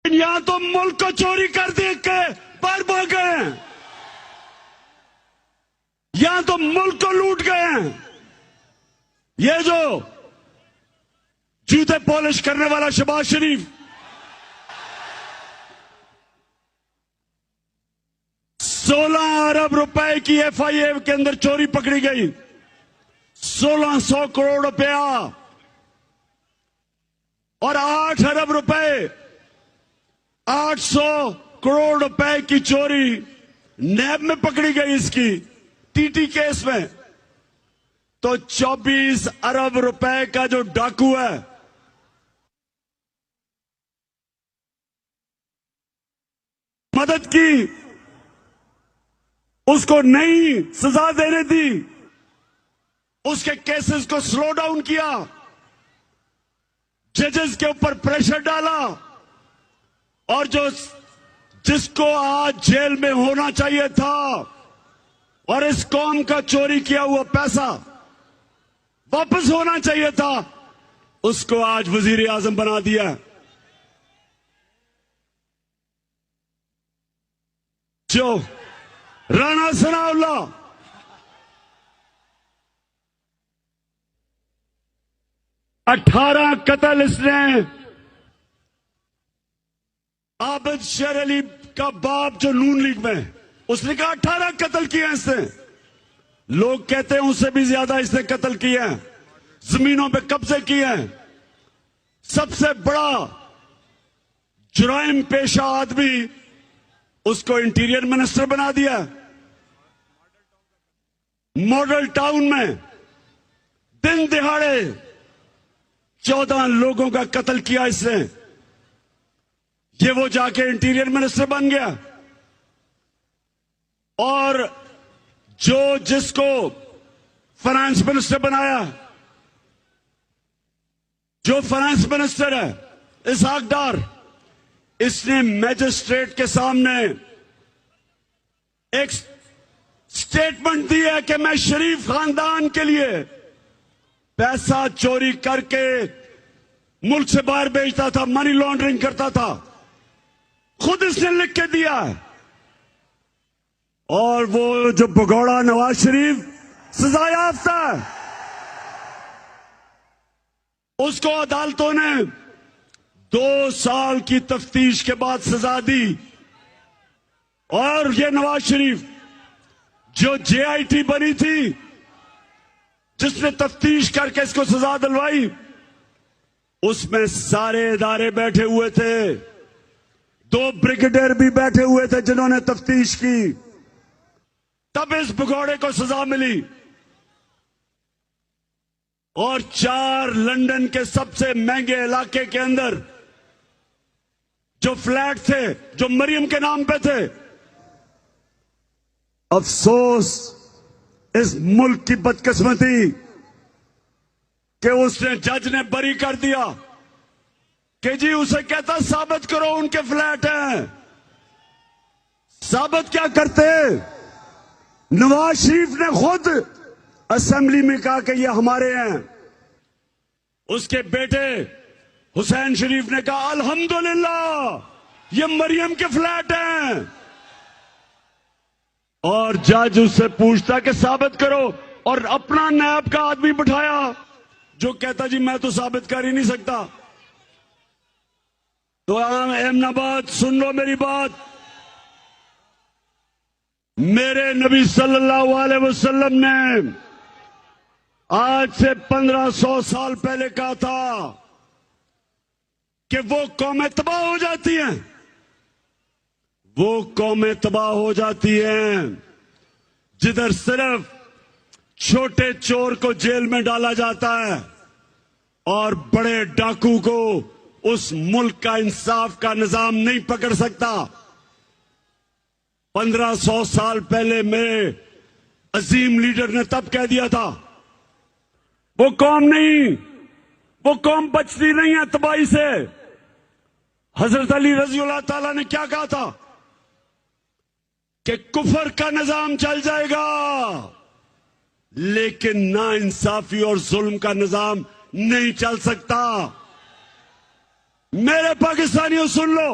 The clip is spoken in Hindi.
यहां तो मुल्क को चोरी कर देख के बाहर भाग गए हैं, यहां तो मुल्क को लूट गए हैं। ये जो जूते पॉलिश करने वाला शहबाज शरीफ, 16 अरब रुपए की एफआईए के अंदर चोरी पकड़ी गई, 1600 करोड़ रुपया और 8 अरब रुपए, 800 करोड़ रुपए की चोरी नैब में पकड़ी गई इसकी टीटी केस में। तो 24 अरब रुपए का जो डाकू है, मदद की, उसको नई सजा देने दी, उसके केसेस को स्लो डाउन किया, जजेस के ऊपर प्रेशर डाला, और जिसको आज जेल में होना चाहिए था और इस कौम का चोरी किया हुआ पैसा वापस होना चाहिए था, उसको आज वजीर आजम बना दिया। जो राणा सनाउल्लाह, अठारह कत्ल इसने आबिद शेर अली का बाप जो नून लीग में, उसने कहा 18 कत्ल किए इसने। लोग कहते हैं उससे भी ज्यादा इसने कत्ल किए हैं, जमीनों पे कब्जे किए हैं। सबसे बड़ा जुराइम पेशा आदमी, उसको इंटीरियर मिनिस्टर बना दिया। मॉडल टाउन में दिन दिहाड़े 14 लोगों का कत्ल किया इसने, ये वो जाके इंटीरियर मिनिस्टर बन गया। और जिसको फाइनेंस मिनिस्टर बनाया, जो फाइनेंस मिनिस्टर है इसहाक डार, इसने मैजिस्ट्रेट के सामने एक स्टेटमेंट दी है कि मैं शरीफ खानदान के लिए पैसा चोरी करके मुल्क से बाहर भेजता था, मनी लॉन्ड्रिंग करता था, खुद इसने लिख के दिया है। और वो जो भगौड़ा नवाज शरीफ सजा याफ्ता है, उसको अदालतों ने 2 साल की तफ्तीश के बाद सजा दी। और ये नवाज शरीफ जो जेआईटी बनी थी, जिसने तफ्तीश करके इसको सजा दिलवाई, उसमें सारे इदारे बैठे हुए थे, 2 ब्रिगेडियर भी बैठे हुए थे जिन्होंने तफ्तीश की, तब इस भगौड़े को सजा मिली। और 4 लंदन के सबसे महंगे इलाके के अंदर जो फ्लैट थे, जो मरियम के नाम पे थे, अफसोस इस मुल्क की बदकिस्मती कि उसने, जज ने बरी कर दिया कि जी उसे कहता साबित करो उनके फ्लैट हैं। साबित क्या करते? नवाज शरीफ ने खुद असेंबली में कहा कि ये हमारे हैं। उसके बेटे हुसैन शरीफ ने कहा अल्हम्दुलिल्लाह ये मरियम के फ्लैट हैं। और जज उससे पूछता कि साबित करो, और अपना नैब का आदमी बिठाया जो कहता जी मैं तो साबित कर ही नहीं सकता। तो अहमदाबाद सुन लो मेरी बात, मेरे नबी सल्लल्लाहु अलैहि वसल्लम ने आज से 1500 साल पहले कहा था कि वो कौमें तबाह हो जाती हैं, वो कौमें तबाह हो जाती हैं जिधर सिर्फ छोटे चोर को जेल में डाला जाता है और बड़े डाकू को उस मुल्क का इंसाफ का निजाम नहीं पकड़ सकता। 1500 साल पहले मेरे अजीम लीडर ने तब कह दिया था, वो कौम नहीं, वो कौम बचती नहीं है तबाही से। हजरत अली रजी अल्लाह ताला ने क्या कहा था कि कुफर का निजाम चल जाएगा लेकिन ना इंसाफी और जुल्म का निजाम नहीं चल सकता। मेरे पाकिस्तानियों सुन लो,